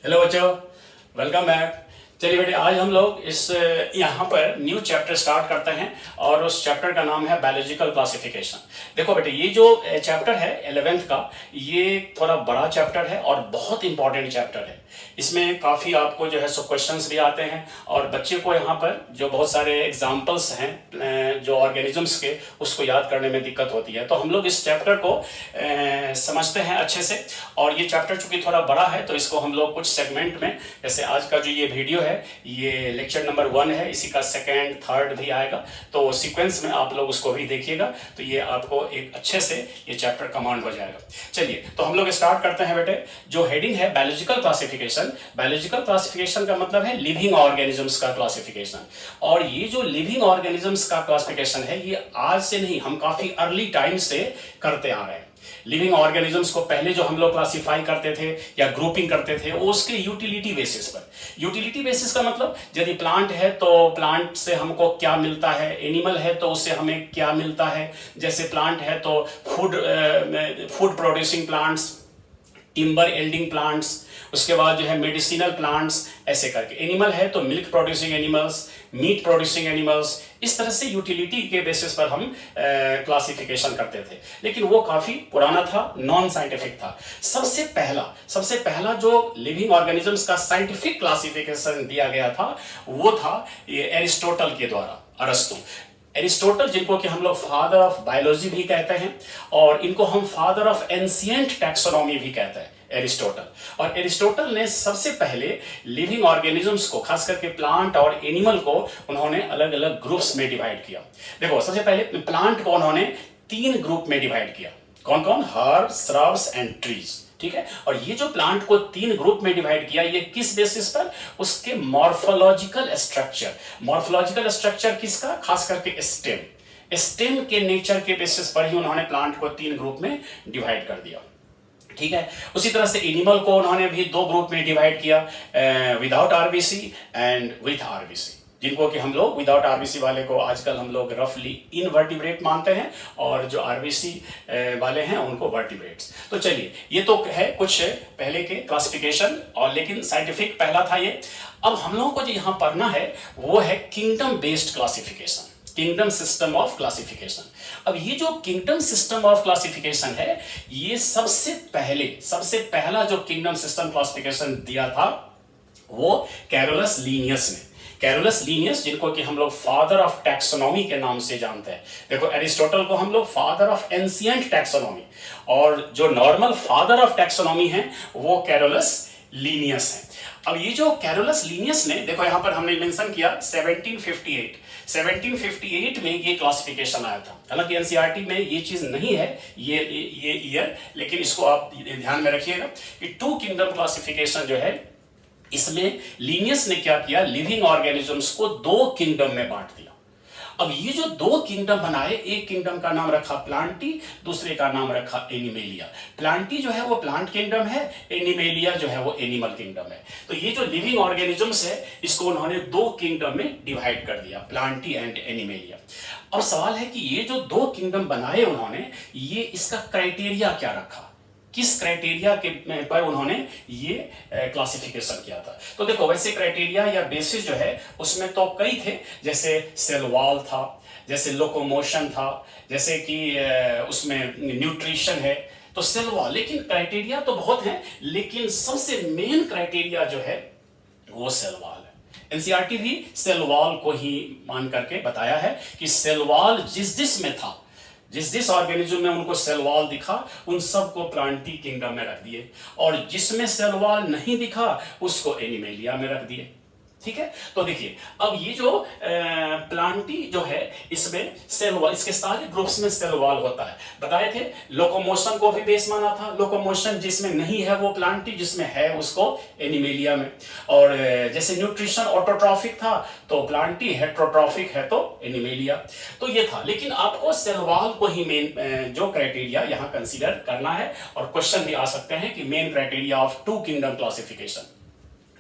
Hello बच्चों, welcome back. चलिए बेटे, आज हम लोग इस यहाँ पर न्यू चैप्टर स्टार्ट करते हैं और उस चैप्टर का नाम है बायोलॉजिकल क्लासिफिकेशन। देखो बेटे, ये जो चैप्टर है 11th का, ये थोड़ा बड़ा चैप्टर है और बहुत इंपॉर्टेंट चैप्टर है। इसमें काफ़ी आपको जो है सो क्वेश्चंस भी आते हैं और बच्चे को यहाँ पर जो बहुत सारे एग्जाम्पल्स हैं जो ऑर्गेनिजम्स के, उसको याद करने में दिक्कत होती है। तो हम लोग इस चैप्टर को समझते हैं अच्छे से। और ये चैप्टर चूँकि थोड़ा बड़ा है तो इसको हम लोग कुछ सेगमेंट में, जैसे आज का जो ये वीडियो है ये लेक्चर नंबर 1 है, इसी का सेकंड थर्ड भी आएगा, तो सीक्वेंस में आप लोग उसको भी देखिएगा तो ये आपको एक अच्छे से ये चैप्टर कमांड हो जाएगा। चलिए, तो हम लोग स्टार्ट करते हैं बेटे। जो हेडिंग है बायोलॉजिकल क्लासिफिकेशन। बायोलॉजिकल क्लासिफिकेशन का मतलब है लिविंग ऑर्गेनिजम्स का क्लासिफिकेशन। और ये जो लिविंग ऑर्गेनिजम्स का क्लासिफिकेशन है ये आज से नहीं, हम काफी अर्ली टाइम से करते आ रहे हैं। लिविंग ऑर्गेनिजम्स को पहले जो हम लोग क्लासिफाई करते थे या ग्रुपिंग करते थे वो उसके यूटिलिटी बेसिस पर। यूटिलिटी बेसिस का मतलब, यदि प्लांट है तो प्लांट से हमको क्या मिलता है, एनिमल है तो उससे हमें क्या मिलता है। जैसे प्लांट है तो food producing plants, timber एल्डिंग plants, उसके बाद जो है मेडिसिनल प्लांट्स, ऐसे करके। एनिमल है तो milk producing animals, meet producing animals, इस तरह से यूटिलिटी के बेसिस पर हम क्लासिफिकेशन करते थे। लेकिन वो काफी पुराना था, नॉन साइंटिफिक था। सबसे पहला जो लिविंग ऑर्गेनिजम्स का साइंटिफिक क्लासिफिकेशन दिया गया था वो था ये एरिस्टोटल के द्वारा, अरस्तु। एरिस्टोटल, जिनको कि हम लोग फादर ऑफ बायोलॉजी भी कहते हैं और इनको हम फादर ऑफ एंशिएंट टैक्सोनॉमी भी कहते हैं, एरिस्टोटल। और एरिस्टोटल ने सबसे पहले लिविंग ऑर्गेनिजम्स को, खास करके प्लांट और एनिमल को, उन्होंने अलग अलग ग्रुप्स में डिवाइड किया। देखो, सबसे पहले प्लांट को उन्होंने 3 ग्रुप में डिवाइड किया। कौन कौन? Herb, shrubs and trees. ठीक है। और ये जो प्लांट को 3 ग्रुप में डिवाइड किया, ये किस बेसिस पर? उसके मॉर्फोलॉजिकल स्ट्रक्चर। मॉर्फोलॉजिकल स्ट्रक्चर किसका? खास करके स्टेम के नेचर के बेसिस पर ही उन्होंने प्लांट को 3 ग्रुप में डिवाइड कर दिया। ठीक है। उसी तरह से एनिमल को उन्होंने भी 2 ग्रुप में डिवाइड किया, without RBC and with RBC, जिनको कि हम लोग विदाउट आरबीसी वाले को आजकल हम लोग रफली इनवर्टिब्रेट मानते हैं और जो आरबीसी वाले हैं उनको वर्टिब्रेट्स। तो चलिए, ये तो है कुछ पहले के क्लासिफिकेशन, और लेकिन साइंटिफिक पहला था ये। अब हम लोगों को जो यहाँ पढ़ना है वो है kingdom based classification, kingdom system of classification. अब ये जो किंगडम सिस्टम ऑफ क्लासिफिकेशन है, ये सबसे पहला जो किंगडम सिस्टम क्लासिफिकेशन दिया था वो कैरोलस लीनियस ने। कैरोलस लीनियस, जिनको कि हम लोग फादर ऑफ टैक्सोनॉमी के नाम से जानते हैं। देखो, एरिस्टोटल को हम लोग फादर ऑफ एंशिएंट टैक्सोनॉमी, और जो नॉर्मल फादर ऑफ टैक्सोनॉमी है वो कैरोलस लीनियस है। अब ये जो कैरोलस लीनियस ने, देखो यहाँ पर हमने मेंशन किया 1758 में ये क्लासिफिकेशन आया था। हालांकि एनसीईआरटी में ये चीज नहीं है, ये ईयर, लेकिन इसको आप ध्यान में रखिएगा कि 2 किंगडम क्लासिफिकेशन जो है, इसमें लीनियस ने क्या किया, लिविंग ऑर्गेनिजम्स को 2 किंगडम में बांट दिया। अब ये जो 2 किंगडम बनाए, एक किंगडम का नाम रखा प्लांटी, दूसरे का नाम रखा एनिमेलिया। प्लांटी जो है वो प्लांट किंगडम है, एनिमेलिया जो है वो एनिमल किंगडम है। तो ये जो लिविंग ऑर्गेनिजम्स है, इसको उन्होंने 2 किंगडम में डिवाइड कर दिया, प्लांटी एंड एनिमेलिया। अब सवाल है कि ये जो 2 किंगडम बनाए उन्होंने, ये इसका क्राइटेरिया क्या रखा, किस क्राइटेरिया के पर उन्होंने ये क्लासिफिकेशन किया था। तो देखो, वैसे क्राइटेरिया या बेसिस जो है उसमें तो कई थे, जैसे सेल वॉल था, जैसे लोकोमोशन था, जैसे कि उसमें न्यूट्रिशन है, तो सेल वॉल। लेकिन क्राइटेरिया तो बहुत हैं, लेकिन सबसे मेन क्राइटेरिया जो है वो सेल वॉल है। एनसीईआरटी भी सेल वॉल को ही मान करके बताया है कि सेल वॉल जिस में था, जिस ऑर्गेनिज्म में उनको सेल वॉल दिखा, उन सबको प्लांटी किंगडम में रख दिए, और जिसमें सेल वॉल नहीं दिखा उसको एनिमेलिया में रख दिए। ठीक है। तो देखिए, अब ये जो प्लांटी जो है, इसमें सेल वॉल, इसके सारे ग्रुप्स में सेल वॉल होता है। बताए थे लोकोमोशन को भी बेस माना था। लोकोमोशन जिसमें नहीं है वो प्लांटी, जिसमें है उसको एनिमेलिया में। और जैसे न्यूट्रिशन ऑटोट्रॉफिक था तो प्लांटी, हेट्रोट्रॉफिक है तो एनिमेलिया। तो ये था, लेकिन आपको सेल वॉल को ही मेन जो क्राइटेरिया यहाँ कंसीडर करना है, और क्वेश्चन भी आ सकते हैं कि main criteria of 2 kingdom classification,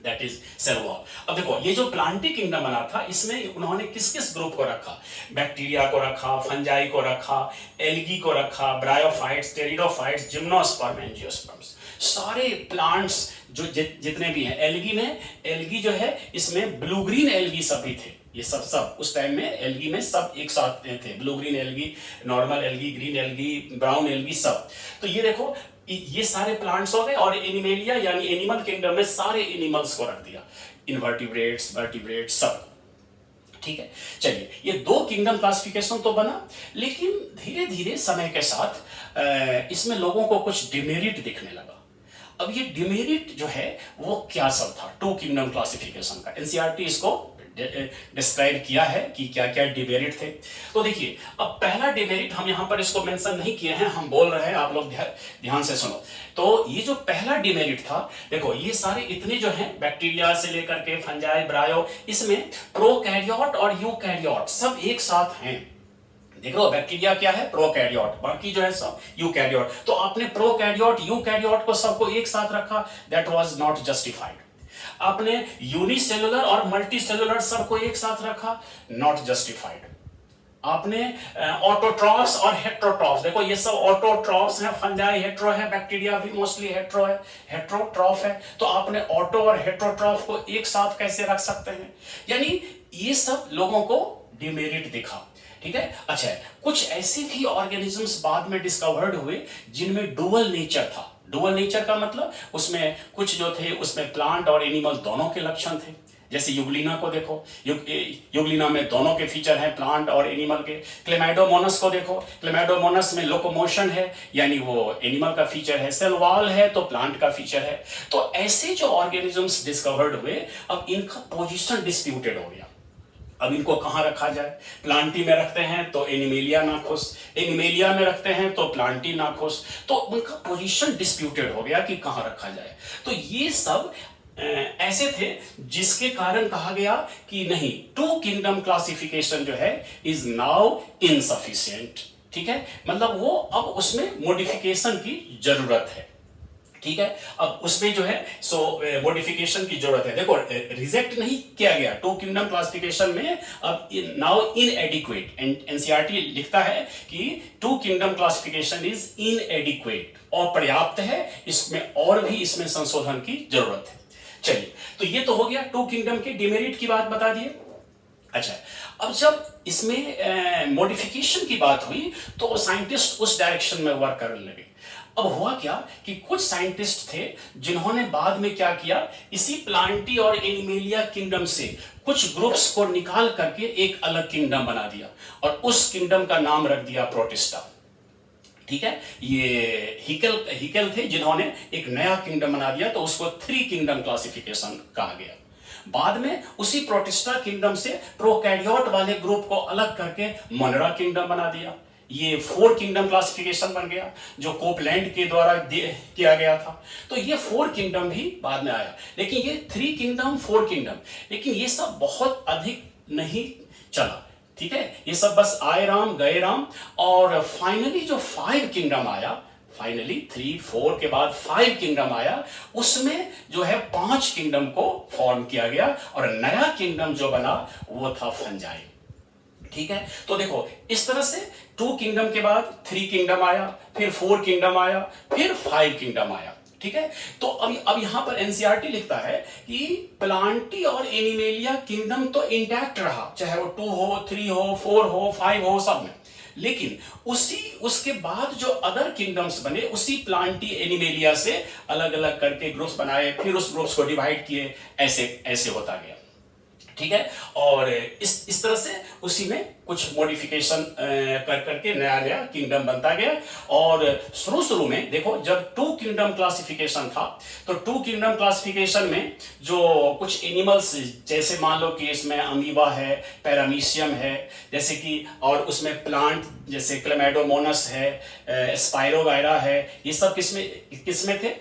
that is cell wall. अब देखो, ये जो प्लांटी किंगडम बना था, इसमें उन्होंने किस किस ग्रुप को रखा? बैक्टीरिया को रखा, फंजाई को रखा, एल्गी को रखा, ब्रायोफाइट्स, टेरिडोफाइट्स, जिम्नोस्पर्म, एंजियोस्पर्म्स। सारे प्लांट्स जो जितने भी हैं, एल्गी जो है इसमें ब्लू ग्रीन एल्गी सब भी थे। ये सब उस टाइम में एल्गी में सब एक साथ थे, blue green algae, normal algae, green algae, brown algae, सब। तो ये देखो ये सारे प्लांट्स हो गए। और एनिमेलिया यानी एनिमल किंगडम में सारे एनिमल्स को रख दिया, इनवर्टिब्रेट्स, वर्टिब्रेट्स, सब। ठीक है, चलिए ये दो किंगडम क्लासिफिकेशन तो बना, लेकिन धीरे धीरे समय के साथ इसमें लोगों को कुछ डिमेरिट दिखने लगा। अब ये डिमेरिट जो है वो क्या सब था टू किंगडम क्लासिफिकेशन का? एनसीईआरटी इसको डिस्क्राइब किया है कि क्या क्या डिमेरिट थे। तो देखिए, अब पहला डिमेरिट हम यहां पर इसको मेंशन नहीं किए हैं, हम बोल रहे हैं, आप लोग ध्यान से सुनो। तो ये जो पहला डिमेरिट था, देखो ये सारे इतने जो हैं, बैक्टीरिया से लेकर के फंजाई, ब्रायो, इसमें प्रोकैरियोट और यूकैरियोट सब एक साथ हैं। देख लो, बैक्टीरिया क्या है? प्रोकैरियोट, बाकी जो है सब यूकैरियोट। तो आपने प्रोकैरियोट, यूकैरियोट को सबको एक साथ रखा, दैट वाज नॉट जस्टिफाइड। आपने यूनिसेलुलर और मल्टीसेलुलर सबको एक साथ रखा, नॉट जस्टिफाइड। आपने ऑटोट्रॉफ्स और हेट्रोट्रॉफ्स, देखो ये सब ऑटोट्रॉफ्स हैं, फंजाई हेट्रो है, बैक्टीरिया भी मोस्टली हेट्रो है, हेट्रोट्रॉफ है। तो आपने ऑटो और हेट्रोट्रॉफ को एक साथ कैसे रख सकते हैं? यानी ये सब लोगों को डिमेरिट दिखा। ठीक है, अच्छा, कुछ ऐसे भी ऑर्गेनिजम्स बाद में डिस्कवर्ड हुए जिनमें डुअल नेचर था। डुअल नेचर का मतलब उसमें कुछ जो थे उसमें प्लांट और एनिमल दोनों के लक्षण थे। जैसे युगलिना को देखो, युगलिना में दोनों के फीचर हैं, प्लांट और एनिमल के। क्लेमाइडोमोनस को देखो, क्लेमाइडोमोनस में लोकोमोशन है, यानी वो एनिमल का फीचर है। सेल वॉल है तो प्लांट का फीचर है। तो ऐसे जो ऑर्गेनिजम्स डिस्कवर्ड हुए, अब इनका पोजीशन डिस्प्यूटेड हो गया। अब इनको कहां रखा जाए? प्लांटी में रखते हैं तो एनिमेलिया ना खुश, एनिमेलिया में रखते हैं तो प्लांटी ना खुश। तो उनका पोजीशन डिस्प्यूटेड हो गया कि कहां रखा जाए। तो ये सब ऐसे थे जिसके कारण कहा गया कि नहीं, टू किंगडम क्लासिफिकेशन जो है इज नाउ इनसफिशिएंट। ठीक है, मतलब वो अब उसमें मॉडिफिकेशन की जरूरत है। ठीक है, अब उसमें जो है सो मॉडिफिकेशन की जरूरत है। देखो, रिजेक्ट नहीं किया गया टू किंगडम क्लासिफिकेशन में, अब नाउ इनएडिक्वेट। एनसीईआरटी लिखता है कि two kingdom classification is inadequate, अपर्याप्त है, इसमें और भी इसमें संशोधन की जरूरत है। चलिए, तो ये तो हो गया टू किंगडम के डिमेरिट की बात बता दिए। अच्छा, अब जब इसमें मॉडिफिकेशन की बात हुई तो साइंटिस्ट उस डायरेक्शन में वर्क करने लगे। अब हुआ क्या कि कुछ साइंटिस्ट थे जिन्होंने बाद में क्या किया, इसी प्लांटी और एनिमेलिया किंगडम से कुछ ग्रुप्स को निकाल करके एक अलग किंगडम बना दिया और उस किंगडम का नाम रख दिया प्रोटिस्टा। ठीक है, ये हिकेल थे जिन्होंने एक नया किंगडम बना दिया, तो उसको थ्री किंगडम क्लासिफिकेशन कहा गया। बाद में उसी प्रोटिस्टा किंगडम से प्रोकैरियोट वाले ग्रुप को अलग करके मोनेरा किंगडम बना दिया। ये फोर किंगडम क्लासिफिकेशन बन गया जो कोपलैंड के द्वारा किया गया था। तो ये फोर किंगडम भी बाद में आया, लेकिन ये थ्री किंगडम, फोर किंगडम, लेकिन ये सब बहुत अधिक नहीं चला। ठीक है, ये सब बस आए राम गए राम। और फाइनली जो फाइव किंगडम आया, फाइनली 3, 4 के बाद 5 किंगडम आया, उसमें जो है 5 किंगडम को फॉर्म किया गया और नया किंगडम जो बना वो था फंजाई। ठीक है, तो देखो इस तरह से 2 किंगडम के बाद 3 किंगडम आया, फिर 4 किंगडम आया, फिर 5 किंगडम आया। ठीक है, तो अब यहां पर एनसीईआरटी लिखता है कि प्लांटी और एनिमेलिया किंगडम तो इंटैक्ट रहा, चाहे वो 2 हो, 3 हो, 4 हो, 5 हो, सब में। लेकिन उसके बाद जो अदर किंगडम्स बने, उसी प्लांटी एनिमेलिया से अलग अलग करके ग्रुप्स बनाए, फिर उस ग्रुप्स को डिवाइड किए, ऐसे होता गया। ठीक है, और इस तरह से उसी में कुछ मॉडिफिकेशन कर करके नया किंगडम बनता गया। और शुरू में देखो, जब 2 किंगडम क्लासिफिकेशन था, तो 2 किंगडम क्लासिफिकेशन में जो कुछ एनिमल्स, जैसे मान लो कि इसमें अमीबा है, पैरामीशियम है, जैसे कि, और उसमें प्लांट जैसे क्लेमाइडोमोनस है, स्पाइरोगायरा है, ये सब किसमें थे?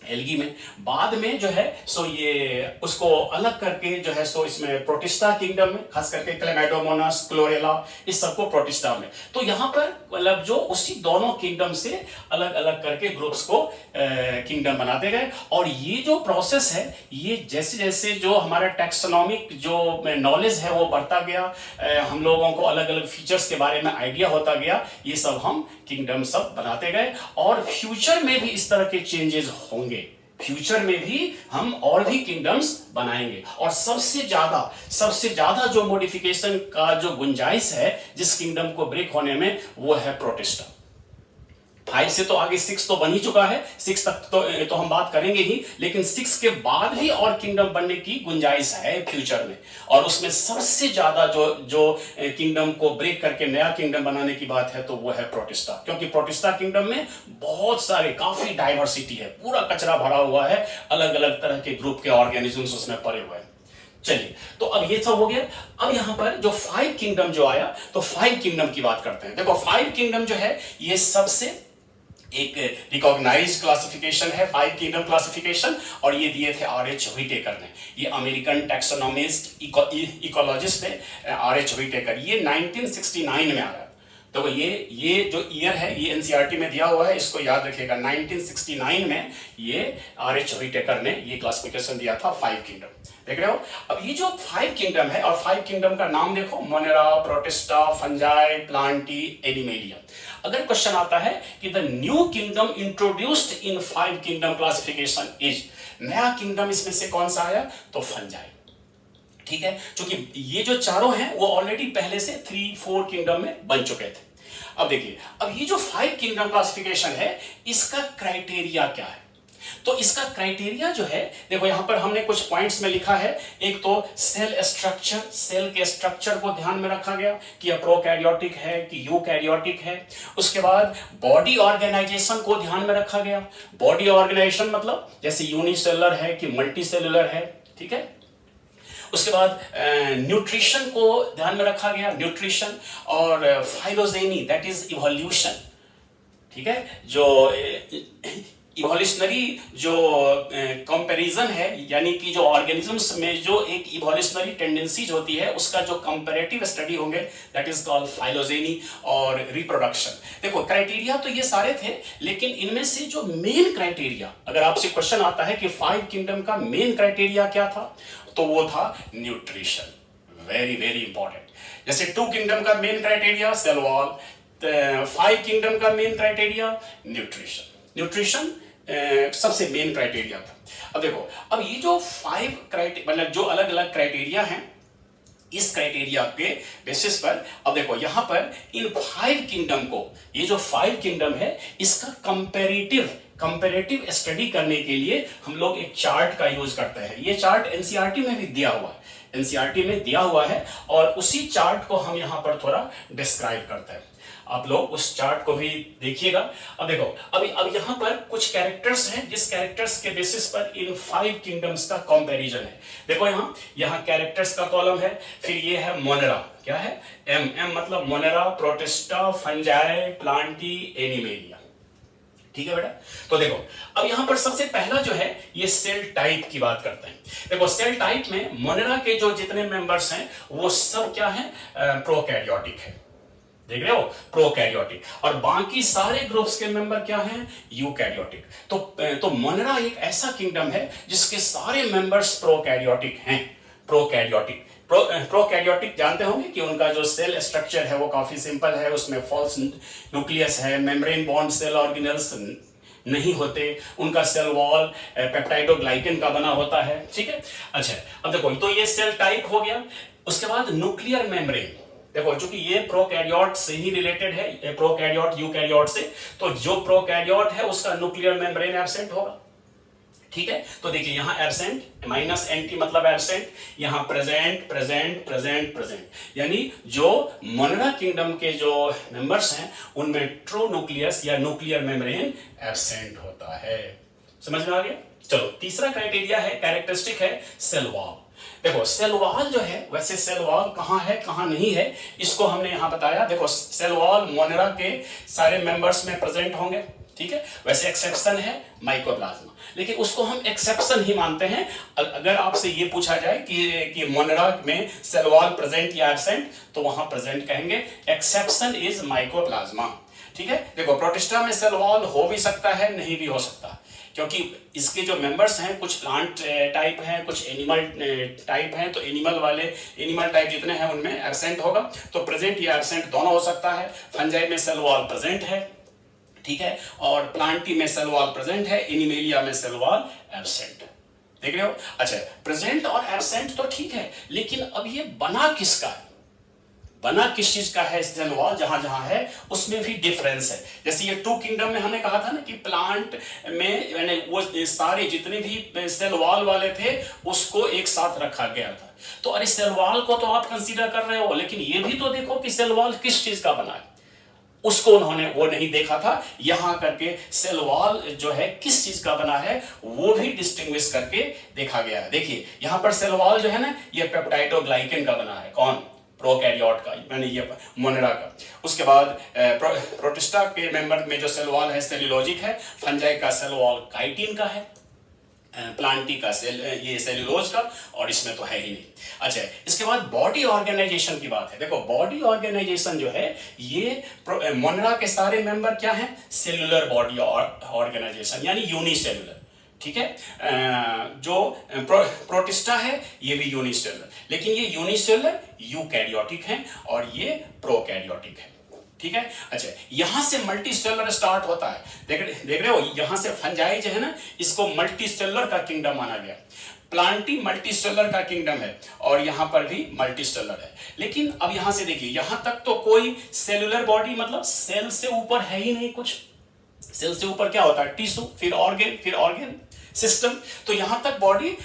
एल्गी में। बाद में जो है सो ये उसको अलग करके जो है सो इसमें प्रोटिस्टा किंगडम में, खास करके क्लेमेडोमोनास, क्लोरेला, इस सबको प्रोटिस्टा में। तो यहाँ पर मतलब जो उसी दोनों किंगडम से अलग अलग करके ग्रुप्स को किंगडम बनाते गए। और ये जो प्रोसेस है, ये जैसे जैसे जो हमारा टैक्सोनॉमिक जो नॉलेज है वो बढ़ता गया, हम लोगों को अलग अलग फीचर्स के बारे में आइडिया होता गया, ये सब हम किंगडम सब बनाते गए। और फ्यूचर में भी इस तरह के चेंजेस होंगे, फ्यूचर में भी हम और भी किंगडम्स बनाएंगे। और सबसे ज्यादा जो मॉडिफिकेशन का जो गुंजाइश है जिस किंगडम को ब्रेक होने में, वो है प्रोटिस्टा। 5 से तो आगे 6 तो बन ही चुका है, 6 तक तो हम बात करेंगे ही, लेकिन 6 के बाद भी और किंगडम बनने की गुंजाइश है फ्यूचर में। और उसमें सबसे ज्यादा जो किंगडम को ब्रेक करके नया किंगडम बनाने की बात है तो वो है प्रोटिस्टा। क्योंकि प्रोटिस्टा किंगडम में बहुत सारे, काफी डाइवर्सिटी है, पूरा कचरा भरा हुआ है, अलग अलग तरह के ग्रुप के ऑर्गेनिजम्स उसमें पड़े हुए हैं। चलिए, तो अब ये सब हो गया। अब यहां पर जो 5 किंगडम जो आया, तो 5 किंगडम की बात करते हैं। देखो 5 किंगडम जो है ये सबसे एक रिकॉग्नाइज्ड क्लासिफिकेशन है, 5 किंगडम क्लासिफिकेशन। और ये दिए थे आर.एच. व्हिटेकर ने, ये अमेरिकन टैक्सोनॉमिस्ट इकोलॉजिस्ट थे आर.एच. व्हिटेकर। ये 1969 में आया। तो ये जो ईयर है ये एनसीईआरटी में दिया हुआ है, इसको याद रखिएगा। 1969 में ये आर.एच. व्हिटेकर ने ये क्लासिफिकेशन दिया था 5 किंगडम। देख रहे हो? अब ये जो 5 किंगडम है, और 5 किंगडम का नाम देखो, Monera, protista, fungi, Plantae, animalia. अगर क्वेश्चन आता है कि the new kingdom introduced in 5 kingdom classification is, नया किंगडम इसमें से कौन सा आया, तो फंजाई। ठीक है, क्योंकि ये जो चारों हैं वो ऑलरेडी पहले से 3-4 किंगडम में बन चुके थे। अब देखिए, अब ये जो 5 किंगडम क्लासिफिकेशन है, इसका क्राइटेरिया क्या है? तो इसका क्राइटेरिया जो है, देखो यहां पर हमने कुछ पॉइंट्स में लिखा है। एक तो सेल स्ट्रक्चर, सेल के स्ट्रक्चर को ध्यान में रखा गया कि यह प्रोकैरियोटिक है कि यूकैरियोटिक है। उसके बाद बॉडी ऑर्गेनाइजेशन को ध्यान में रखा गया। बॉडी ऑर्गेनाइजेशन मतलब जैसे यूनिसेलुलर है कि मल्टीसेलुलर है, ठीक है। उसके बाद न्यूट्रिशन को ध्यान में रखा गया, न्यूट्रिशन। और फाइलोजेनी, दैट इज इवोल्यूशन, ठीक है। जो इवोल्यूशनरी जो कंपैरिजन है, यानी कि जो ऑर्गेनिजम्स में जो एक इवोल्यूशनरी टेंडेंसीज होती है, उसका जो कंपैरेटिव स्टडी होंगे, दैट इज कॉल्ड फाइलोजेनी और रिप्रोडक्शन। देखो क्राइटेरिया तो ये सारे थे, लेकिन इनमें से जो मेन क्राइटेरिया, अगर आपसे क्वेश्चन आता है कि 5 किंगडम का मेन क्राइटेरिया क्या था, तो वो था न्यूट्रिशन। Very very important. जैसे 2 किंगडम का main criteria cell wall, 5 kingdom का मेन क्राइटेरिया न्यूट्रिशन। न्यूट्रिशन सबसे मेन क्राइटेरिया था। अब देखो, अब ये जो 5 क्राइटेरिया, मतलब जो अलग अलग क्राइटेरिया हैं, इस क्राइटेरिया के बेसिस पर अब देखो यहां पर इन 5 किंगडम को, ये जो 5 किंगडम है, इसका कंपैरेटिव स्टडी करने के लिए हम लोग एक चार्ट का यूज करते हैं। ये चार्ट एनसीईआरटी में भी दिया हुआ है, एनसीईआरटी में दिया हुआ है, और उसी चार्ट को हम यहां पर थोड़ा डिस्क्राइब करते हैं। आप लोग उस चार्ट को भी देखिएगा। अब देखो, अब यहां पर कुछ कैरेक्टर्स हैं, जिस कैरेक्टर्स के बेसिस पर इन 5 किंगडम्स का कंपैरिजन है। देखो यहां कैरेक्टर्स का कॉलम है, फिर ये है मोनेरा, क्या है, एम मतलब Monera, protista, fungi, Plantae, animalia. ठीक है बेटा। तो देखो, अब यहां पर सबसे पहला जो है ये सेल टाइप की बात करते हैं। देखो सेल टाइप में मोनेरा के जो जितने मेंबर्स हैं वो सब क्या है, प्रोकैरियोटिक है। देख रहे हो, प्रोकैरियोटिक। और बाकी सारे ग्रुप्स के मेंबर क्या हैं, यूकैरियोटिक। तो मोनेरा एक ऐसा किंगडम है जिसके सारे मेंबर्स प्रोकैरियोटिक हैं। प्रोकैरियोटिक जानते होंगे कि उनका जो सेल स्ट्रक्चर है वो काफी सिंपल है, उसमें फॉल्स न्यूक्लियस है, मेम्ब्रेन बॉन्ड सेल ऑर्गेनेल्स नहीं होते, उनका सेल वॉल पेप्टाइडोग्लाइकन का बना होता है, ठीक है। अच्छा, अब देखो, तो ये सेल टाइप हो गया। उसके बाद न्यूक्लियर मेम्ब्रेन, देखो चूंकि ये प्रोकैरियोट से ही रिलेटेड है, प्रोकैरियोट यूकैरियोट से, तो जो प्रोकैरियोट है उसका न्यूक्लियर मेम्ब्रेन एब्सेंट होगा, ठीक है। तो देखिए यहां एब्सेंट, -NT मतलब एब्सेंट, यहां प्रेजेंट प्रेजेंट प्रेजेंट प्रेजेंट, यानी जो मोनेरा किंगडम के जो मेंबर्स हैं उनमें ट्रू न्यूक्लियस या न्यूक्लियर मेम्ब्रेन एब्सेंट होता है। समझ में आ गया? चलो, तीसरा क्राइटेरिया है, कैरेक्टरिस्टिक है सेल वॉल। देखो सेल वॉल जो है, वैसे सेल वॉल कहां है कहां नहीं है, इसको हमने यहां बताया। देखो सेल वॉल मोनेरा के सारे मेंबर्स में प्रेजेंट होंगे, ठीक है, वैसे एक्सेप्शन है माइकोप्लाज्मा, लेकिन उसको हम एक्सेप्शन ही मानते हैं। अगर आपसे ये पूछा जाए कि मोनेरा में सेल वॉल प्रेजेंट या एब्सेंट, तो वहां प्रेजेंट कहेंगे, एक्सेप्शन इज माइकोप्लाज्मा। ठीक है, देखो प्रोटिस्टा में सेल वॉल हो भी सकता है, नहीं भी हो सकता, क्योंकि इसके जो मेंबर्स हैं कुछ प्लांट टाइप हैं, कुछ एनिमल टाइप हैं, तो एनिमल टाइप जितने हैं उनमें एब्सेंट होगा, तो प्रेजेंट या एब्सेंट दोनों हो सकता है। फंजाई में सेल वॉल प्रेजेंट है, ठीक है, और प्लांटी में सेल वॉल प्रेजेंट है, एनिमेलिया में सेल वॉल एब्सेंट। देख रहे हो? अच्छा, प्रेजेंट और एब्सेंट तो ठीक है, लेकिन अब ये बना किसका है, बना किस चीज का है सेल वॉल, जहां जहां है उसमें भी डिफरेंस है। जैसे ये टू किंगडम में हमने कहा था ना कि प्लांट में यानी वो सारे जितने भी सेल वॉल वाले थे उसको एक साथ रखा गया था। तो अरे सेल वॉल को तो आप कंसीडर कर रहे हो, लेकिन ये भी तो देखो कि सेल वॉल किस चीज का बना है, उसको उन्होंने वो नहीं देखा था। यहां करके सेल वॉल जो है किस चीज का बना है वो भी डिस्टिंग्विश करके देखा गया है। देखिए यहां पर सेल वॉल जो है ना, ये पेप्टाइडोग्लाइकन का बना है, कौन, प्रोकैरियोट का, यानी ये मोनेरा का। उसके बाद प्रोटिस्टा के मेंबर में जो सेल वॉल है सेल्यूलोजिक है, फंजाई का सेल वॉल काइटिन का है, प्लांटी का ये सेल्यूलोज का, और इसमें तो है ही नहीं। अच्छा, इसके बाद बॉडी ऑर्गेनाइजेशन की बात है। देखो बॉडी ऑर्गेनाइजेशन जो है ये मोनेरा के सारे मेंबर क्या हैं, सेल्यूलर बॉडी ऑर्गेनाइजेशन यानी यूनिसेल्यूलर। ठीक है, जो प्रोटिस्टा है ये भी यूनिसेल्युलर, लेकिन ये यूनिसेल्युलर यूकैरियोटिक है और ये प्रोकैरियोटिक है। ठीक है, अच्छा यहां से मल्टीसेल्युलर स्टार्ट होता है। देख रहे हो, यहां से फंजाई जो है ना, इसको मल्टीसेल्युलर का किंगडम माना गया। प्लांटी मल्टीसेल्युलर का किंगडम है और यहां पर भी मल्टीसेल्युलर है। लेकिन अब यहां से देखिए, यहां तक तो कोई सेल्युलर बॉडी मतलब सेल से ऊपर है ही नहीं कुछ। सेल से ऊपर क्या होता है, टिश्यू, फिर ऑर्गेन सिस्टम। तो यहां तक बॉडी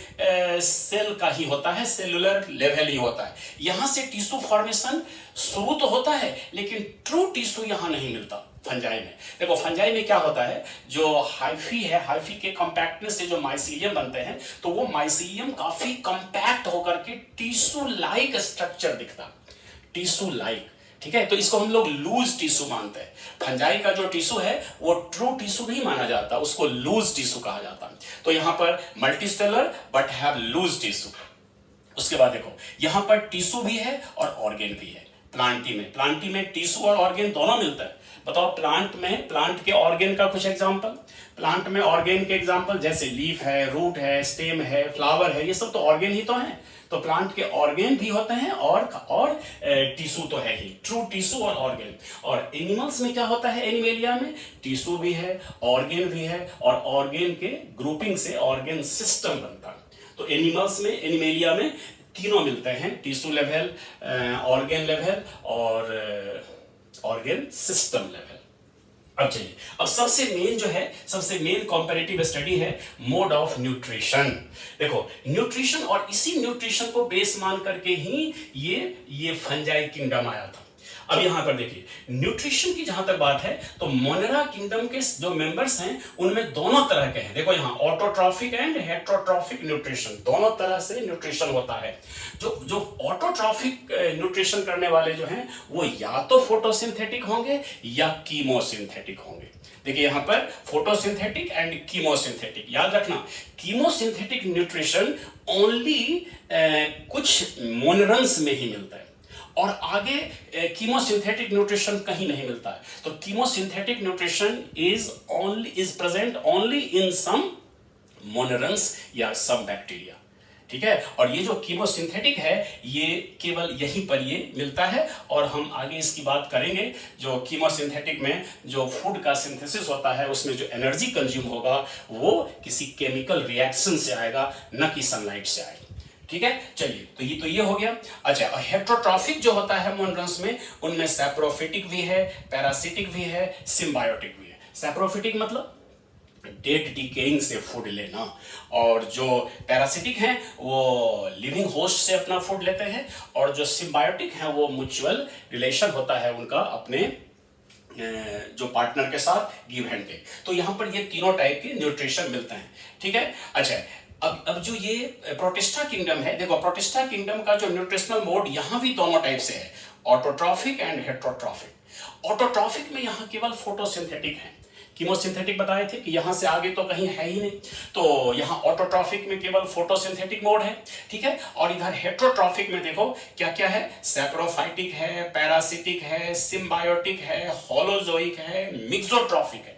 सेल का ही होता है, सेलुलर लेवल ही होता है। यहां से टिश्यू फॉर्मेशन शुरू तो होता है, लेकिन ट्रू टिश्यू यहां नहीं मिलता फंजाई में। देखो फंजाई में क्या होता है, जो हाइफी है, हाइफी के कंपैक्टनेस से जो माइसीलियम बनते हैं, तो वो माइसीलियम काफी कंपैक्ट होकर के टिश्यू लाइक स्ट्रक्चर दिखता, टिश्यू लाइक। ठीक है, तो इसको हम लोग लूज टिश्यू मानते हैं। फंजाई का जो टिश्यू है वो ट्रू टिश्यू नहीं माना जाता, उसको लूज टिश्यू कहा जाता है। तो यहां पर multicellular but have loose tissue. उसके बाद देखो यहां पर टिश्यू भी है और ऑर्गेन भी है। प्लांटी में टिश्यू और ऑर्गेन दोनों मिलता है। बताओ प्लांट के ऑर्गेन का कुछ एग्जांपल। प्लांट में ऑर्गेन के एग्जांपल जैसे लीफ है, रूट है, स्टेम है, फ्लावर है, ये सब तो ऑर्गेन ही तो है। तो प्लांट के ऑर्गेन भी होते हैं और टिश्यू तो है ही, ट्रू टिश्यू और ऑर्गेन। और एनिमल्स में क्या होता है, एनिमेलिया में टिश्यू भी है, ऑर्गेन भी है, और ऑर्गेन के ग्रुपिंग से ऑर्गेन सिस्टम बनता है। तो एनिमल्स में, एनिमेलिया में तीनों मिलते हैं, टिश्यू लेवल, ऑर्गेन लेवल और ऑर्गेन सिस्टम लेवल। अब चलिए, अब सबसे मेन कॉम्पैरेटिव स्टडी है मोड ऑफ न्यूट्रिशन। देखो न्यूट्रिशन, और इसी न्यूट्रिशन को बेस मान करके ही ये फंजाई किंगडम आया था। अब यहां पर देखिए न्यूट्रिशन की जहां तक बात है, तो मोनेरा किंगडम के जो मेंबर्स हैं उनमें दोनों तरह के हैं। देखो यहां ऑटोट्रॉफिक एंड हेटेरोट्रॉफिक न्यूट्रिशन, दोनों तरह से न्यूट्रिशन होता है। जो ऑटोट्रॉफिक न्यूट्रिशन करने वाले जो हैं वो या तो फोटोसिंथेटिक होंगे या कीमोसिंथेटिक होंगे। देखिए यहां पर फोटोसिंथेटिक एंड कीमोसिंथेटिक, याद रखना कीमोसिंथेटिक न्यूट्रिशन ओनली कुछ मोनेरन्स में ही मिलता है, और आगे कीमोसिंथेटिक न्यूट्रिशन कहीं नहीं मिलता है। तो chemosynthetic nutrition is present only in some monerans या सम बैक्टीरिया। ठीक है, और ये जो कीमोसिंथेटिक है ये केवल यहीं पर ये मिलता है, और हम आगे इसकी बात करेंगे। जो कीमोसिंथेटिक में जो फूड का सिंथेसिस होता है उसमें जो एनर्जी कंज्यूम होगा वो किसी केमिकल रिएक्शन से आएगा, न कि सनलाइट से आएगा। ठीक है, चलिए तो ये हो गया। अच्छा, हेटेरोट्रॉफिक जो होता है मोनेरन्स में, उनमें सैप्रोफिटिक भी है, पैरासिटिक भी है, सिम्बायोटिक भी है। सैप्रोफिटिक मतलब डेड डिकेइंग से फूड लेना, और जो पैरासिटिक हैं वो लिविंग होस्ट से अपना फूड लेते हैं, और जो सिम्बायोटिक हैं वो म्यूचुअल रिलेशन होता है उनका अपने जो पार्टनर के साथ, गिव एंड टेक। तो यहां पर ये तीनों टाइप के न्यूट्रिशन मिलते हैं। ठीक है, अच्छा अब जो ये प्रोटिस्टा किंगडम है, देखो प्रोटिस्टा किंगडम का जो न्यूट्रिशनल मोड यहां भी दोनों टाइप से है, ऑटोट्रॉफिक एंड हेटेरोट्रॉफिक। ऑटोट्रॉफिक में यहां केवल फोटोसिंथेटिक है, कीमोसिंथेटिक बताए थे कि यहां से आगे तो कहीं है ही नहीं, तो यहां ऑटोट्रॉफिक में केवल फोटोसिंथेटिक मोड है, ठीक है। और इधर हेट्रोट्रॉफिक में देखो क्या क्या है, सैप्रोफाइटिक है, पैरासिटिक है, सिम्बायोटिक है, होलोजोइक है, मिक्सोट्रॉफिक है।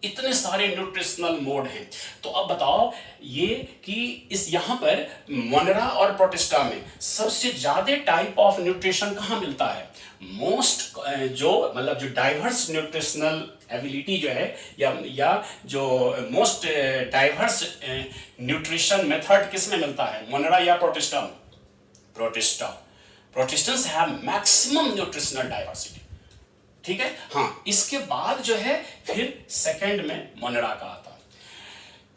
इतने सारे न्यूट्रिशनल मोड हैं। तो अब बताओ ये कि इस यहां पर मोनेरा और प्रोटिस्टा में सबसे ज्यादा टाइप ऑफ न्यूट्रिशन कहां मिलता है? मोस्ट जो मतलब जो डाइवर्स न्यूट्रिशनल एबिलिटी जो है या जो मोस्ट डाइवर्स न्यूट्रिशन मेथड किस में मिलता है, मोनेरा या प्रोटिस्टा में? Protista. प्रोटिस्टेंस have maximum nutritional diversity, ठीक है। हाँ, इसके बाद जो है फिर सेकंड में मोनेरा का आता है।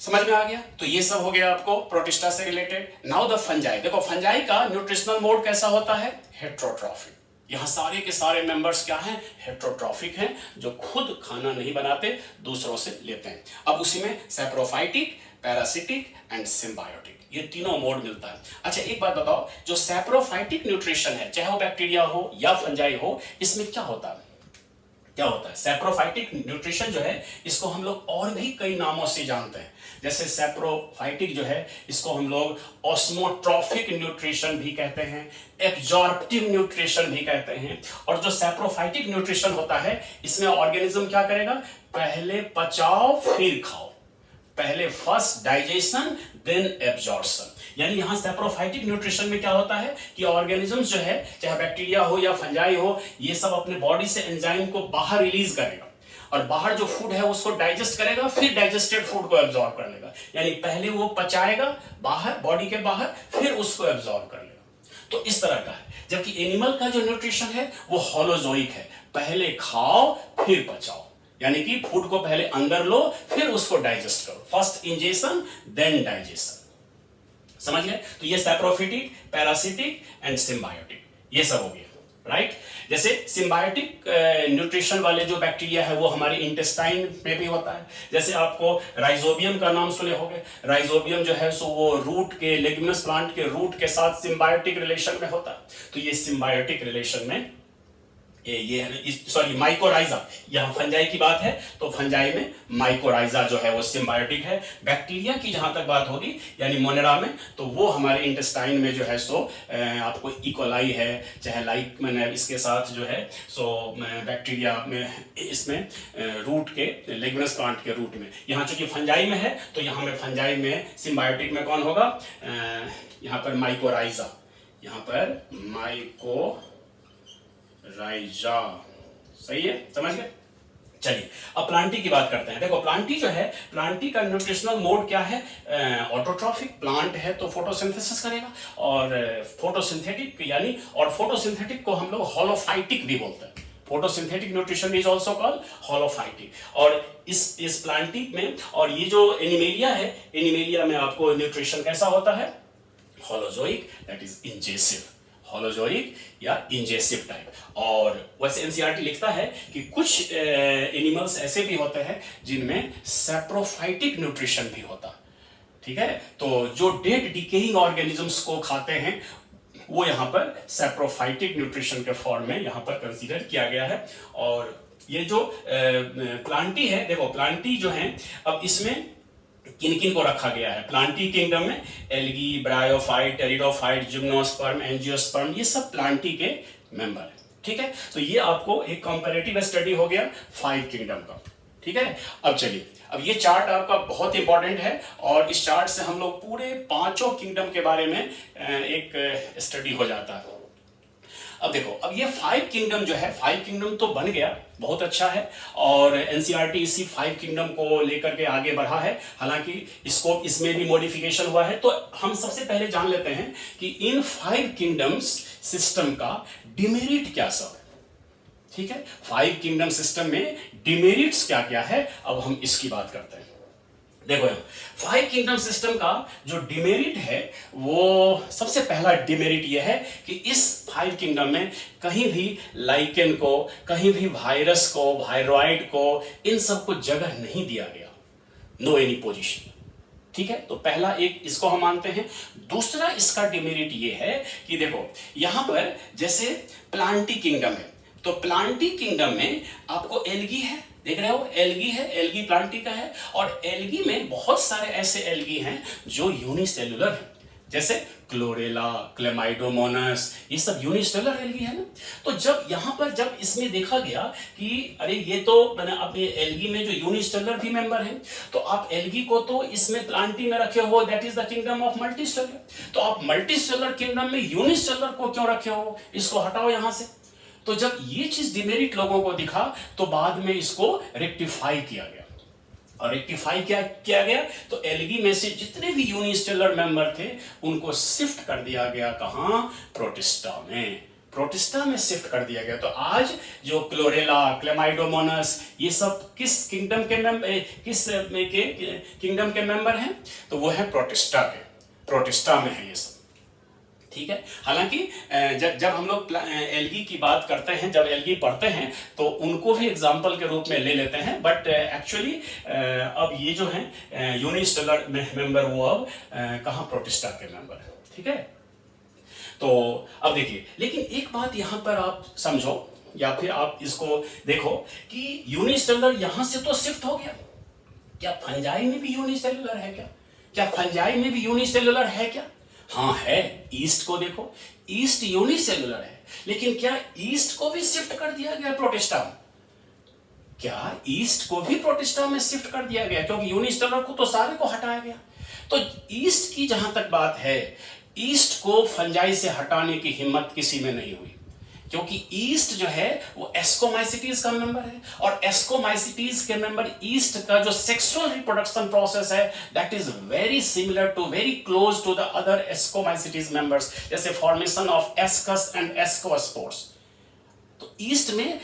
समझ में आ गया? तो ये सब हो गया आपको प्रोटिस्टा से रिलेटेड। Now the fungi. देखो फंजाई का न्यूट्रिशनल मोड कैसा होता है? हेट्रोट्रॉफिक। यहां सारे के सारे मेंबर्स क्या हैं? हेट्रोट्रॉफिक हैं, जो खुद खाना नहीं बनाते, दूसरों से लेते हैं। अब उसी में सैप्रोफाइटिक, पैरासिटिक एंड सिम्बायोटिक, ये तीनों मोड मिलता है। अच्छा एक बात बताओ, जो सैप्रोफाइटिक न्यूट्रिशन है, चाहे वो बैक्टीरिया हो या फंजाई हो, इसमें क्या होता है? क्या होता है? सैप्रोफाइटिक न्यूट्रिशन जो है इसको हम लोग और भी कई नामों से जानते हैं। जैसे सैप्रोफाइटिक जो है इसको हम लोग ऑस्मोट्रॉफिक न्यूट्रिशन भी कहते हैं, एब्जॉर्प्टिव न्यूट्रिशन भी कहते हैं। और जो सैप्रोफाइटिक न्यूट्रिशन होता है इसमें ऑर्गेनिज्म क्या करेगा? पहले पचाओ फिर खाओ, पहले फर्स्ट डाइजेशन देन एब्जॉर्प्शन। यानी यहां सैप्रोफाइटिक न्यूट्रिशन में क्या होता है कि ऑर्गेनिजम्स जो है, चाहे बैक्टीरिया हो या फंजाई हो, ये सब अपने बॉडी से एंजाइम को बाहर रिलीज करेगा और बाहर जो फूड है उसको डाइजेस्ट करेगा, फिर डाइजेस्टेड फूड को एब्जॉर्ब कर लेगा। यानी पहले वो पचाएगा बाहर, बॉडी के बाहर, फिर उसको एब्जॉर्ब कर लेगा। तो इस तरह का है। जबकि एनिमल का जो न्यूट्रिशन है वो होलोजोइक है, पहले खाओ फिर पचाओ। यानी कि फूड को पहले अंदर लो फिर उसको डाइजेस्ट करो, फर्स्ट इंजेशन देन डाइजेशन। समझ गए? तो ये सैप्रोफिटिक, पैरासिटिक एंड सिम्बायोटिक, ये सब हो गया, राइट। जैसे सिम्बायोटिक न्यूट्रिशन वाले जो बैक्टीरिया है वो हमारे इंटेस्टाइन में भी होता है। जैसे आपको राइजोबियम का नाम सुने होंगे। राइजोबियम जो है सो वो रूट के, लेग्यूमिनस प्लांट के रूट के साथ सिम्बायोटिक रिलेशन में होता है। तो ये सिम्बायोटिक रिलेशन में ये सॉरी माइकोराइजा, यहां फंजाई की बात है तो फंजाई में माइकोराइजा जो है वो सिम्बायोटिक है। बैक्टीरिया की जहां तक बात होगी यानी मोनेरा में, तो वो हमारे इंटेस्टाइन में जो है सो आपको इकोलाई है, चाहे लाइक मैंने इसके साथ जो है सो बैक्टीरिया में, इसमें रूट के, लेग्यूमिनस प्लांट के रूट में। यहाँ चूंकि फंजाई में है तो यहाँ में फंजाई में सिम्बायोटिक में कौन होगा? यहाँ पर माइकोराइजा, यहाँ पर माइको राइजा, सही है, समझ गए? चलिए अब प्लांटी की बात करते हैं। देखो प्लांटी जो है, प्लांटी का न्यूट्रिशनल मोड क्या है? ऑटोट्रॉफिक। प्लांट है तो फोटोसिंथेसिस करेगा, और फोटोसिंथेटिक यानी, और फोटोसिंथेटिक को हम लोग होलोफाइटिक भी बोलते हैं। Photosynthetic nutrition is also called holophytic. और इस प्लांटी में, और ये जो एनिमेलिया है, एनिमेलिया में आपको न्यूट्रिशन कैसा होता है? होलोजोइक, दैट इज इंजेसिव, होलोजोइक या इंजेसिव टाइप। और वैसे एनसीईआरटी लिखता है कि कुछ एनिमल्स ऐसे भी होते हैं जिनमें सैप्रोफाइटिक न्यूट्रिशन भी होता, ठीक है। तो जो डेड डिकेइंग ऑर्गेनिजम्स को खाते हैं वो यहाँ पर सैप्रोफाइटिक न्यूट्रिशन के फॉर्म में यहाँ पर कंसीडर किया गया है। और ये जो प्लांटी है, देखो प्लांटी जो है, अब इसमें किन किन को रखा गया है प्लांटी किंगडम में? Algae, bryophyte, pteridophyte, gymnosperm, angiosperm, ये सब प्लांटी के मेंबर है, ठीक है। तो ये आपको एक कंपैरेटिव स्टडी हो गया 5 किंगडम का, ठीक है। अब चलिए, अब ये चार्ट आपका बहुत इंपॉर्टेंट है और इस चार्ट से हम लोग पूरे 5 किंगडम के बारे में एक स्टडी हो जाता है। अब देखो, अब ये 5 किंगडम जो है, 5 किंगडम तो बन गया, बहुत अच्छा है। और एनसीईआरटी इसी 5 किंगडम को लेकर के आगे बढ़ा है, हालांकि इसको इसमें भी मॉडिफिकेशन हुआ है। तो हम सबसे पहले जान लेते हैं कि इन 5 किंगडम्स सिस्टम का डिमेरिट क्या सब है, ठीक है। 5 किंगडम सिस्टम में डिमेरिट्स क्या क्या है, अब हम इसकी बात करते हैं। देखो 5 किंगडम सिस्टम का जो डिमेरिट है, वो सबसे पहला डिमेरिट यह है कि इस 5 किंगडम में कहीं भी लाइकेन को, कहीं भी वायरस को, वायरॉइड को, इन सब को जगह नहीं दिया गया, नो एनी पोजीशन, ठीक है। तो पहला एक इसको हम मानते हैं। दूसरा इसका डिमेरिट ये है कि देखो यहां पर जैसे प्लांटी किंगडम है, तो प्लांटी किंगडम में आपको एल्गी है, देख रहे हो, एल्गी है, एल्गी प्लांटिका है, और एल्गी में बहुत सारे ऐसे एल्गी हैं जो यूनिसेलुलर हैं, जैसे क्लोरेला, क्लेमाइडोमोनास, ये सब यूनिसेलुलर एल्गी है ना। तो जब यहाँ पर जब इसमें देखा गया कि अरे ये तो मैंने अपने एल्गी में जो यूनिसेलुलर भी मेंबर है, तो आप एल्गी को तो इसमें प्लांटी में रखे हो, that is the kingdom of multicellular, तो आप मल्टीसेलुलर किंगडम में यूनिसेलुलर को क्यों रखे हो, इसको हटाओ यहां से। तो जब ये चीज डिमेरिट लोगों को दिखा तो बाद में इसको रेक्टिफाई किया गया, और रेक्टिफाई क्या किया गया, तो एल्गी में से जितने भी यूनिसेलुलर मेंबर थे उनको शिफ्ट कर दिया गया, कहां, प्रोटिस्टा में, प्रोटिस्टा में शिफ्ट कर दिया गया। तो आज जो क्लोरेला, क्लेमाइडोमोनास, ये सब किस किंगडम के मेंबर, किस किंगडम के मेंबर हैं, तो वो है प्रोटिस्टा के, प्रोटिस्टा में है ये सब, ठीक है। हालांकि जब हम लोग एल्गी की बात करते हैं, जब एल्गी पढ़ते हैं तो उनको भी एग्जाम्पल के रूप में ले लेते हैं, बट एक्चुअली अब ये जो है यूनिसेलुलर मेंबर, वो अब कहाँ, प्रोटिस्टा के मेंबर है, ठीक है। तो अब देखिए, लेकिन एक बात यहां पर आप समझो या फिर आप इसको देखो कि यूनिसेलुलर यहां से तो शिफ्ट हो गया, क्या फंजाई में भी यूनिसेलुलर है क्या, क्या फंजाई में भी यूनिसेलुलर है क्या, हाँ है। ईस्ट को देखो, ईस्ट यूनिसेलुलर है, लेकिन क्या ईस्ट को भी शिफ्ट कर दिया गया प्रोटिस्टा में, क्या ईस्ट को भी प्रोटिस्टा में शिफ्ट कर दिया गया, क्योंकि यूनिसेलुलर को तो सारे को हटाया गया। तो ईस्ट की जहां तक बात है, ईस्ट को फंजाई से हटाने की हिम्मत किसी में नहीं हुई, क्योंकि ईस्ट जो है वो एस्कोमाइसिटीज का मेंबर है, और एस्कोमाइसिटीज के मेंबर ईस्ट का जो सेक्सुअल रिप्रोडक्शन प्रोसेस है, that is very similar to, very close to the other ascomycetes members, जैसे formation of ascus and ascospores. तो ईस्ट में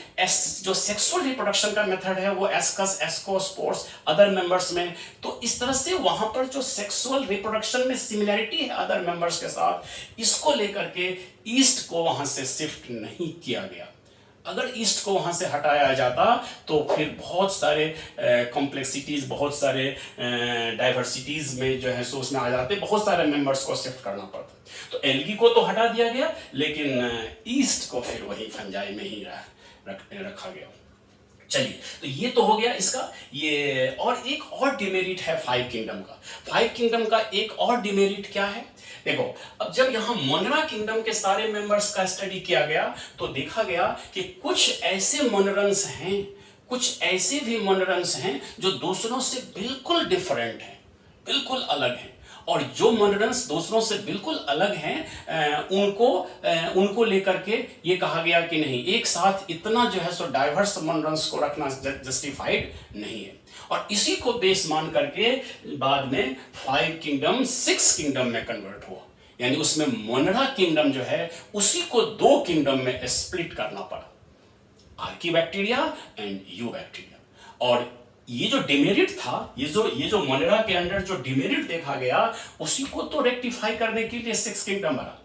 जो सेक्सुअल रिप्रोडक्शन का मेथड है वो एस्कस, एस्कोस्पोर्स, अदर मेंबर्स में, तो इस तरह से वहां पर जो सेक्सुअल रिप्रोडक्शन में सिमिलैरिटी है अदर मेंबर्स के साथ, इसको लेकर के ईस्ट को वहां से शिफ्ट नहीं किया गया। अगर ईस्ट को वहां से हटाया जाता तो फिर बहुत सारे कॉम्प्लेक्सिटीज, बहुत सारे डाइवर्सिटीज में जो है सो उसमें आ जाते, बहुत सारे मेंबर्स को शिफ्ट करना पड़ता। तो एल्गी को तो हटा दिया गया, लेकिन ईस्ट को फिर वही फंजाई में ही रखा गया। चलिए, तो ये तो हो गया इसका ये, और एक और डिमेरिट है फाइव किंगडम का। फाइव किंगडम का एक और डिमेरिट क्या है, देखो, अब जब यहां मोनरा किंगडम के सारे मेंबर्स का स्टडी किया गया तो देखा गया कि कुछ ऐसे मोनरन्स हैं, कुछ ऐसे भी मोनरन्स हैं जो दूसरों से बिल्कुल डिफरेंट हैं, बिल्कुल अलग हैं, और जो मोनरन्स दूसरों से बिल्कुल अलग हैं उनको लेकर के ये कहा गया कि नहीं, एक साथ इतना जो है सो डाइवर्स मोनरन्स को रखना जस्टिफाइड नहीं है, और इसी को बेस मान करके बाद में फाइव किंगडम सिक्स किंगडम में कन्वर्ट हुआ, यानी उसमें मोनरा किंगडम जो है उसी को दो किंगडम में स्प्लिट करना पड़ा, आर्कीबैक्टीरिया एंड यूबैक्टीरिया। और ये जो डिमेरिट था, ये जो मोनेरा के अंडर जो डिमेरिट देखा गया, उसी को तो रेक्टिफाई करने के लिए सिक्स किंगडम बना,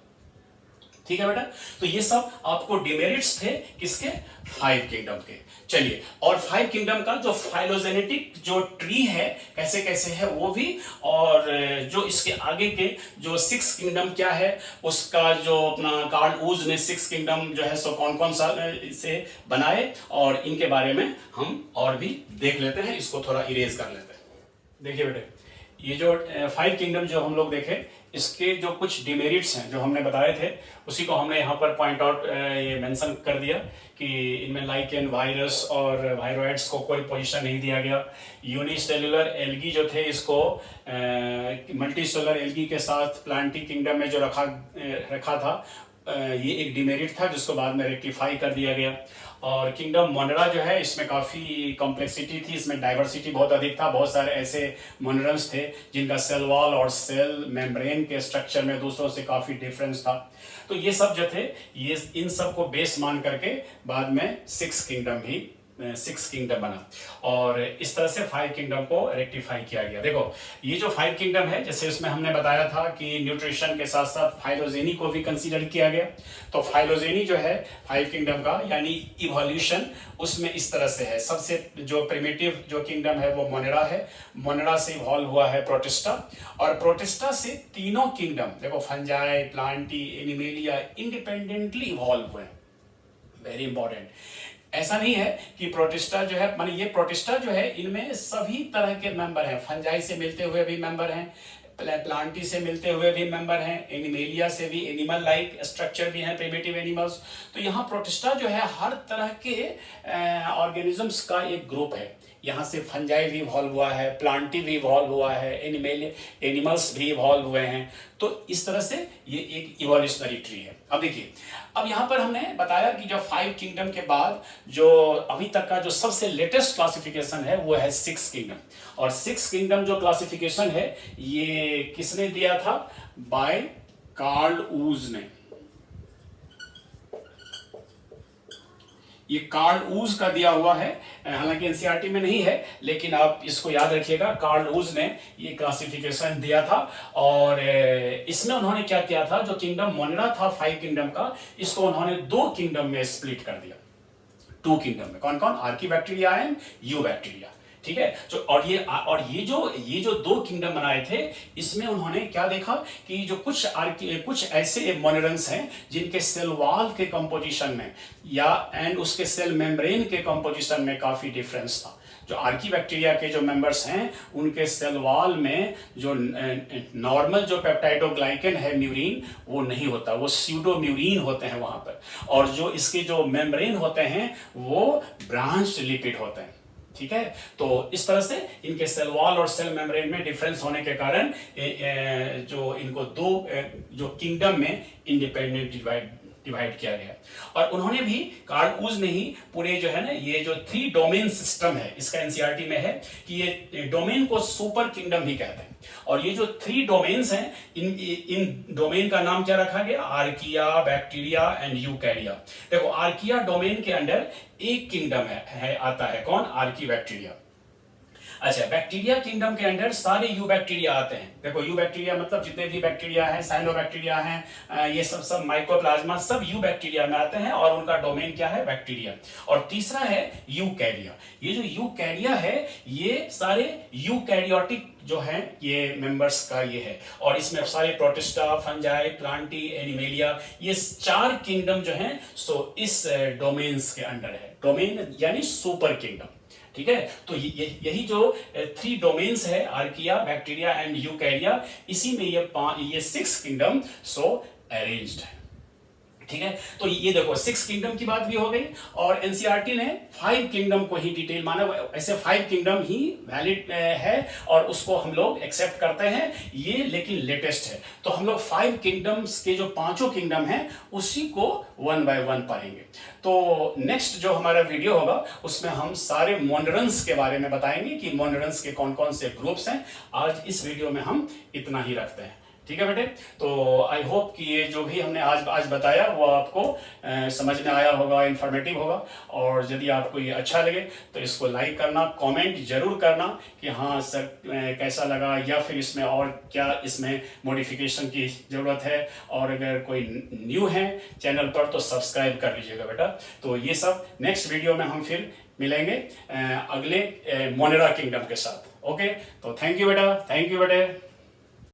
ठीक है बेटा। तो ये सब आपको डिमेरिट्स थे किसके, फाइव किंगडम के। चलिए, और फाइव किंगडम का जो फाइलोजेनेटिक जो ट्री है कैसे कैसे है वो भी, और जो इसके आगे के जो सिक्स किंगडम क्या है उसका जो अपना कार्ल ऊज ने सिक्स किंगडम जो है सो कौन कौन सा इसे बनाए, और इनके बारे में हम और भी देख लेते हैं, इसको थोड़ा इरेज कर लेते हैं। देखिए बेटे, ये जो फाइव किंगडम जो हम लोग देखे, इसके जो कुछ डिमेरिट्स हैं जो हमने बताए थे, उसी को हमने यहाँ पर पॉइंट आउट ये मेंशन कर दिया कि इनमें लाइकेन, वायरस और वायरोइड्स को कोई पोजीशन नहीं दिया गया। यूनिसेलुलर एल्गी जो थे इसको मल्टीसेलुलर एल्गी के साथ प्लांटी किंगडम में जो रखा था, ये एक डिमेरिट था जिसको बाद में रेक्टिफाई कर दिया गया। और किंगडम मोनेरा जो है इसमें काफ़ी कॉम्प्लेक्सिटी थी, इसमें डाइवर्सिटी बहुत अधिक था, बहुत सारे ऐसे मोनरन्स थे जिनका सेल वॉल और सेल मेम्ब्रेन के स्ट्रक्चर में दूसरों से काफ़ी डिफरेंस था। तो ये सब जो थे, ये इन सब को बेस मान करके बाद में सिक्स किंगडम बना, और इस तरह से फाइव किंगडम को रेक्टिफाई किया गया। देखो, ये जो फाइव किंगडम है, जैसे इसमें हमने बताया था कि न्यूट्रिशन के साथ साथ फाइलोजेनी को भी कंसीडर किया गया, तो फाइलोजेनी जो है फाइव किंगडम का यानी इवोल्यूशन, उसमें इस तरह से है। सबसे जो प्रिमिटिव जो किंगडम है वो मोनेरा है, मोनेरा से इवॉल्व हुआ है प्रोटिस्टा, और प्रोटिस्टा से तीनों किंगडम, देखो fungi, Plantae, animalia, independently evolve हुए, वेरी इंपॉर्टेंट। ऐसा नहीं है कि प्रोटिस्टा जो है, माने ये प्रोटिस्टा जो है इनमें सभी तरह के मेंबर हैं, फंजाई से मिलते हुए भी मेंबर हैं, प्लांटी से मिलते हुए भी मेंबर हैं, एनिमेलिया से भी, एनिमल लाइक स्ट्रक्चर भी हैं, प्रिमिटिव एनिमल्स। तो यहाँ प्रोटिस्टा जो है हर तरह के ऑर्गेनिजम्स का एक ग्रुप है। यहाँ से फंजाई भी इवॉल्व हुआ है, प्लांटी भी इवॉल्व हुआ है, एनिमल्स भी इवॉल्व हुए हैं। तो इस तरह से ये एक इवोल्यूशनरी ट्री है। अब देखिए, अब यहाँ पर हमने बताया कि जो 5 किंगडम के बाद जो अभी तक का जो सबसे लेटेस्ट क्लासिफिकेशन है वो है 6 किंगडम। और 6 किंगडम जो क्लासिफिकेशन है ये किसने दिया था? बाय कार्ल ऊज ने। ये कार्ल ऊज का दिया हुआ है, हालांकि एनसीईआरटी में नहीं है, लेकिन आप इसको याद रखिएगा, कार्ल ऊज ने ये क्लासिफिकेशन दिया था। और इसमें उन्होंने क्या किया था, जो किंगडम मोनेरा था 5 किंगडम का, इसको उन्होंने 2 किंगडम में स्प्लिट कर दिया। 2 किंगडम में कौन कौन? Archaebacteria and eubacteria. ठीक है। जो और ये जो 2 किंगडम बनाए थे, इसमें उन्होंने क्या देखा कि जो कुछ ऐसे मोनेरन्स हैं जिनके सेल वॉल के कंपोजिशन में या एंड उसके सेल मेम्ब्रेन के कंपोजिशन में काफी डिफरेंस था। जो आर्कीबैक्टीरिया के जो मेंबर्स हैं उनके सेल वॉल में जो नॉर्मल जो पेप्टाइडोग्लाइकन है म्यूरिन, वो नहीं होता, वो स्यूडो म्यूरिन होते हैं वहां पर। और जो इसके जो मेम्ब्रेन होते हैं वो ब्रांच लिपिड होते हैं। ठीक है। तो इस तरह से इनके सेल वॉल और सेल मेम्ब्रेन में डिफरेंस होने के कारण जो इनको 2 जो किंगडम में इंडिपेंडेंट डिवाइड किया गया। और उन्होंने भी, कार्ल ऊज ने ही पूरे जो है ना ये जो 3 डोमेन सिस्टम है, इसका एनसीईआरटी में है कि ये डोमेन को सुपर किंगडम भी कहते हैं। और ये जो 3 डोमेन्स हैं, इन डोमेन का नाम क्या रखा गया? Archaea, bacteria and यूकैरिया। देखो, आर्किया डोमेन के अंडर एक किंगडम है आता है, कौन? आर्कीबैक्टीरिया। अच्छा, बैक्टीरिया किंगडम के अंडर सारे यू बैक्टीरिया आते हैं। देखो, यू बैक्टीरिया मतलब जितने भी बैक्टीरिया हैं, साइनोबैक्टीरिया हैं, ये सब माइकोप्लाज्मा, सब यू बैक्टीरिया में आते हैं और उनका डोमेन क्या है? बैक्टीरिया। और तीसरा है यूकैरिया। ये जो यूकैरिया है ये सारे यूकैरियोटिक जो है ये मेंबर्स का ये है। और इसमें सारे प्रोटिस्टा, फंजाई, प्लांटी, एनिमेलिया, ये 4 किंगडम जो हैं सो इस डोमेन्स के अंडर है। डोमेन यानी सुपर किंगडम। ठीक है। तो यही जो 3 डोमेन्स है, आर्किया, बैक्टीरिया एंड यूकैरिया, इसी में ये 6 किंगडम सो अरेंज्ड है। ठीक है। तो ये देखो, 6 किंगडम की बात भी हो गई और एनसीईआरटी ने 5 किंगडम को ही डिटेल माना। ऐसे 5 किंगडम ही वैलिड है और उसको हम लोग एक्सेप्ट करते हैं, ये लेकिन लेटेस्ट है। तो हम लोग 5 किंगडम्स के जो 5 किंगडम हैं उसी को 1 बाय 1 पढ़ेंगे। तो नेक्स्ट जो हमारा वीडियो होगा उसमें हम सारे मोनेरन्स के बारे में बताएंगे कि मोनेरन्स के कौन कौन से ग्रुप्स हैं। आज इस वीडियो में हम इतना ही रखते हैं। ठीक है बेटे। तो आई होप कि ये जो भी हमने आज बताया वो आपको समझ में आया होगा, इंफॉर्मेटिव होगा। और यदि आपको ये अच्छा लगे तो इसको लाइक करना, कमेंट जरूर करना कि हाँ सर कैसा लगा, या फिर इसमें और क्या इसमें मॉडिफिकेशन की ज़रूरत है। और अगर कोई न्यू है चैनल पर तो सब्सक्राइब कर लीजिएगा बेटा। तो ये सब नेक्स्ट वीडियो में हम फिर मिलेंगे अगले मोनेरा किंगडम के साथ। ओके, तो थैंक यू बेटा, थैंक यू बेटे।